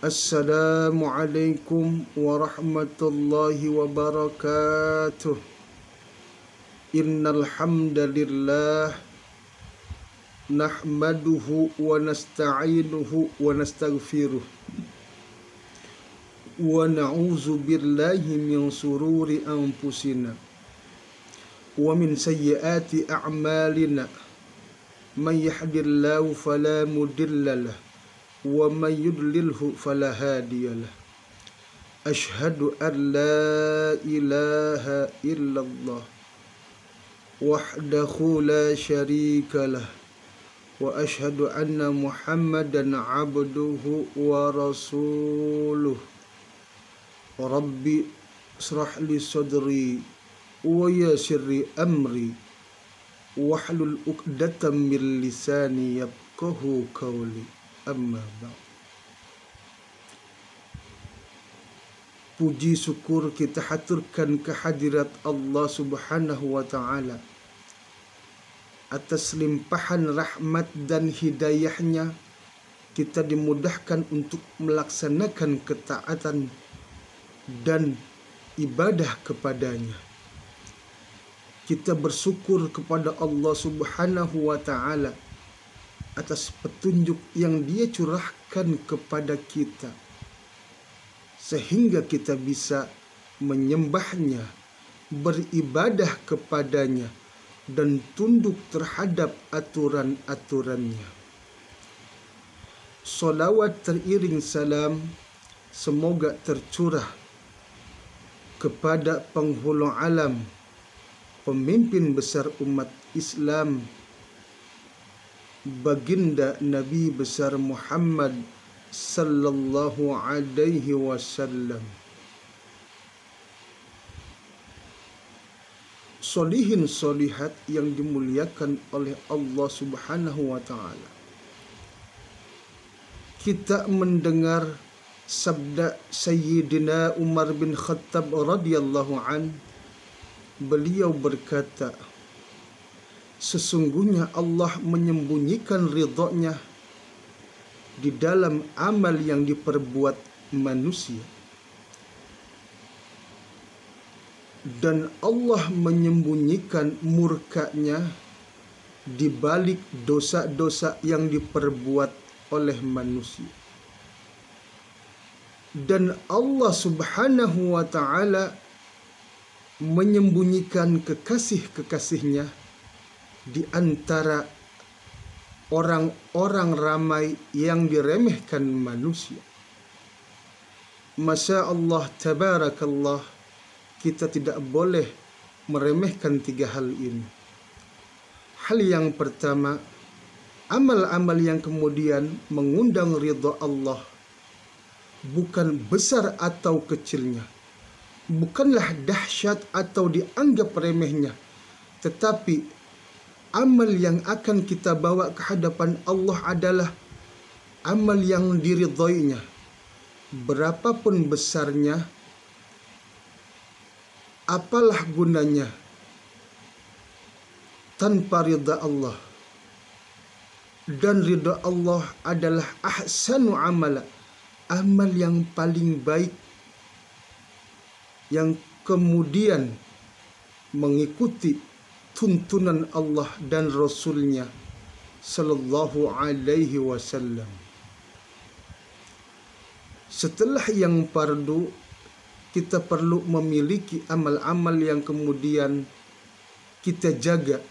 Assalamualaikum warahmatullahi wabarakatuh. Innal hamdalillah nahmaduhu wa nasta'inuhu wa nastaghfiruh wa na'udzu billahi min sururi anfusina wa min sayyiati a'malina. Man yahdihillahu fala mudilla lahu wa man yudlilhu fala hadiyalah. Asyhadu an la ilaha illallah wahdahu la syarikalah wa asyhadu anna Muhammadan abduhu wa rasuluh. Rabbi israh li sadri wa yassir amri wahlul 'uqdatam min lisani yafqahu qawli. Amma ba'd. Puji syukur kita haturkan kehadirat Allah Subhanahu wa ta'ala atas limpahan rahmat dan hidayahnya. Kita dimudahkan untuk melaksanakan ketaatan dan ibadah kepadanya. Kita bersyukur kepada Allah Subhanahu wa ta'ala atas petunjuk yang Dia curahkan kepada kita, sehingga kita bisa menyembahnya, beribadah kepadanya, dan tunduk terhadap aturan-aturannya. Salawat teriring salam semoga tercurah kepada penghulu alam, pemimpin besar umat Islam, baginda Nabi besar Muhammad sallallahu alaihi wasallam. Solihin solihat yang dimuliakan oleh Allah Subhanahu wa ta'ala. Kita mendengar sabda Sayyidina Umar bin Khattab radhiyallahu an. Beliau berkata, sesungguhnya Allah menyembunyikan ridhonya di dalam amal yang diperbuat manusia, dan Allah menyembunyikan murkanya di balik dosa-dosa yang diperbuat oleh manusia. Dan Allah Subhanahu wa ta'ala menyembunyikan kekasih-kekasihnya di antara orang-orang ramai yang diremehkan manusia. Masya Allah, tabarakallah, kita tidak boleh meremehkan tiga hal ini. Hal yang pertama, amal-amal yang kemudian mengundang ridha Allah, bukan besar atau kecilnya, bukanlah dahsyat atau dianggap remehnya, tetapi amal yang akan kita bawa ke hadapan Allah adalah amal yang diridhoinya. Berapapun besarnya, apalah gunanya tanpa ridha Allah. Dan ridha Allah adalah ahsanu amala, amal yang paling baik, yang kemudian mengikuti tuntunan Allah dan Rasulnya sallallahu alaihi wasallam. Setelah yang fardu, kita perlu memiliki amal-amal yang kemudian kita jaga,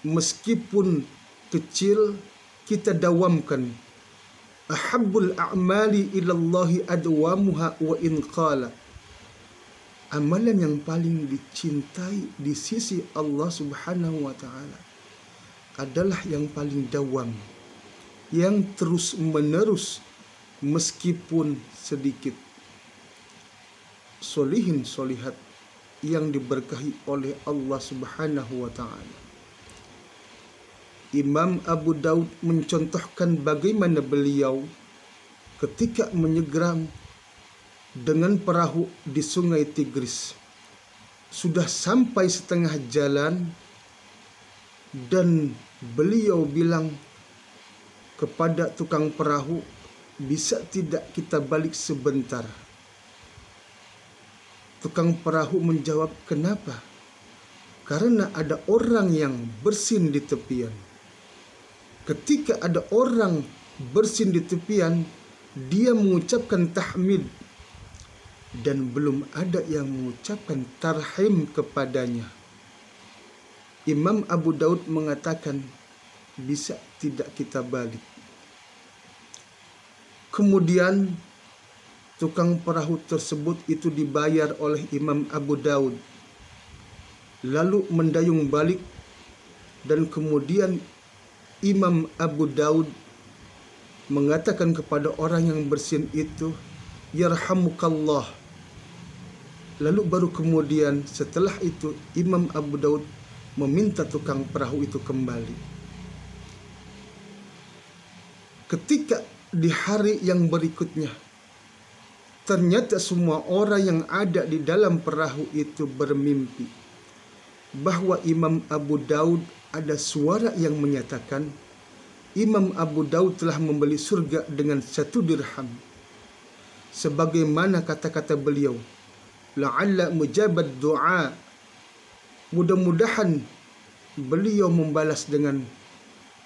meskipun kecil kita dawamkan. Ahabbul a'mali ilallahi adwamuha wa in qala. Amalan yang paling dicintai di sisi Allah Subhanahu wa ta'ala adalah yang paling dawam, yang terus menerus meskipun sedikit. Solihin solihat yang diberkahi oleh Allah Subhanahu wa ta'ala. Imam Abu Daud mencontohkan bagaimana beliau ketika menyeberang dengan perahu di sungai Tigris. Sudah sampai setengah jalan dan beliau bilang kepada tukang perahu, bisa tidak kita balik sebentar? Tukang perahu menjawab, kenapa? Karena ada orang yang bersin di tepian. Ketika ada orang bersin di tepian, dia mengucapkan tahmid dan belum ada yang mengucapkan tarhim kepadanya. Imam Abu Daud mengatakan, bisa tidak kita balik? Kemudian tukang perahu tersebut itu dibayar oleh Imam Abu Daud, lalu mendayung balik, dan kemudian Imam Abu Daud mengatakan kepada orang yang bersin itu, yarhamukallah. Lalu baru kemudian setelah itu Imam Abu Daud meminta tukang perahu itu kembali. Ketika di hari yang berikutnya, ternyata semua orang yang ada di dalam perahu itu bermimpi bahwa Imam Abu Daud, ada suara yang menyatakan Imam Abu Daud telah membeli surga dengan 1 dirham. Sebagaimana kata-kata beliau, la'alla mujabat doa. Mudah-mudahan beliau membalas dengan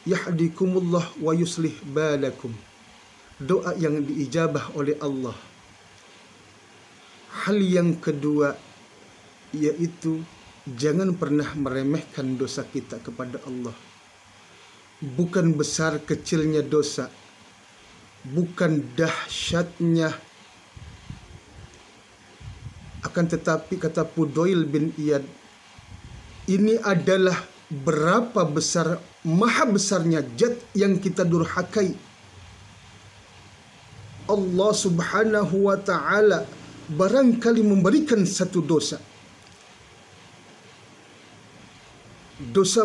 yahdikumullah wa yuslih balakum, doa yang diijabah oleh Allah. Hal yang kedua yaitu jangan pernah meremehkan dosa kita kepada Allah. Bukan besar kecilnya dosa, bukan dahsyatnya, akan tetapi kata Fudail bin Iyad, ini adalah berapa besar, maha besarnya zat yang kita durhakai. Allah Subhanahu wa ta'ala barangkali memberikan satu dosa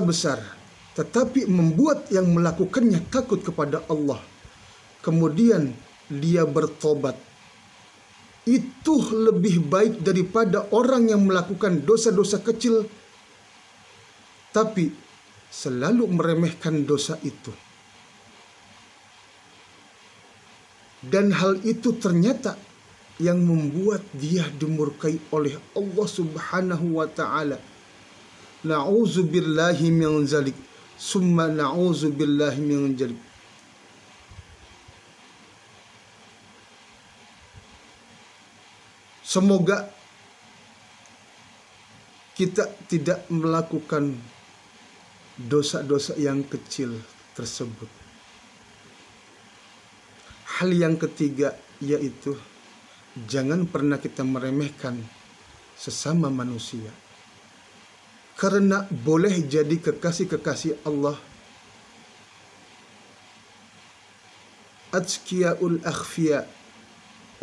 besar, tetapi membuat yang melakukannya takut kepada Allah, kemudian dia bertobat. Itu lebih baik daripada orang yang melakukan dosa-dosa kecil tapi selalu meremehkan dosa itu. Dan hal itu ternyata yang membuat dia dimurkai oleh Allah Subhanahu wa ta'ala. Na'udzubillahi min zalik, summa na'udzubillahi min zalik. Semoga kita tidak melakukan dosa-dosa yang kecil tersebut. Hal yang ketiga yaitu jangan pernah kita meremehkan sesama manusia. Karena boleh jadi kekasih-kekasih Allah atqiyaul akhfiya,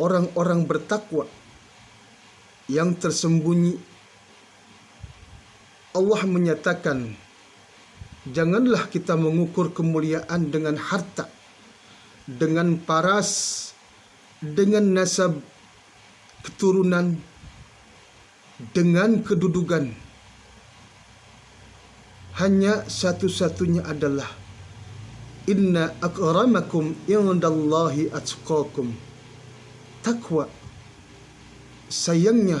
orang-orang bertakwa yang tersembunyi. Allah menyatakan, janganlah kita mengukur kemuliaan dengan harta, dengan paras, dengan nasab, keturunan, dengan kedudukan. Hanya satu-satunya adalah inna akramakum indallahi atqakum, takwa. Sayangnya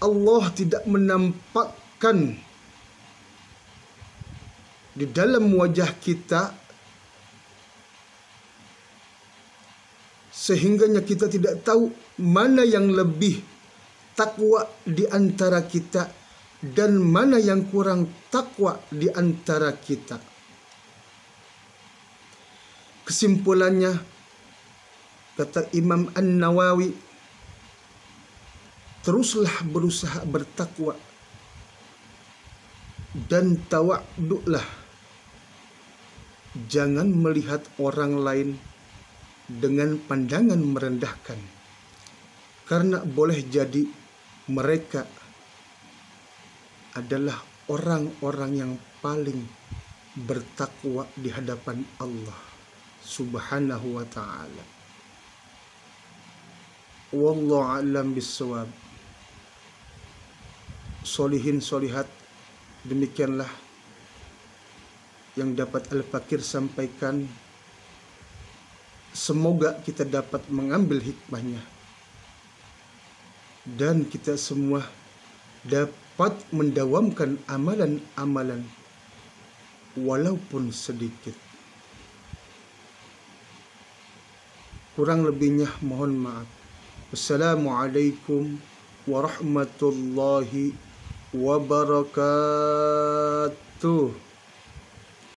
Allah tidak menampakkan di dalam wajah kita sehingganya kita tidak tahu mana yang lebih takwa di antara kita dan mana yang kurang takwa di antara kita. Kesimpulannya, kata Imam An-Nawawi, teruslah berusaha bertakwa dan tawaduklah. Jangan melihat orang lain dengan pandangan merendahkan, karena boleh jadi mereka adalah orang-orang yang paling bertakwa di hadapan Allah Subhanahu wa ta'ala. Wallahu a'lam bissawab. Solihin solihat, demikianlah yang dapat Al-Fakir sampaikan. semoga kita dapat mengambil hikmahnya dan kita semua dapat mendawamkan amalan-amalan walaupun sedikit. Kurang lebihnya mohon maaf. Wassalamualaikum warahmatullahi wabarakatuh.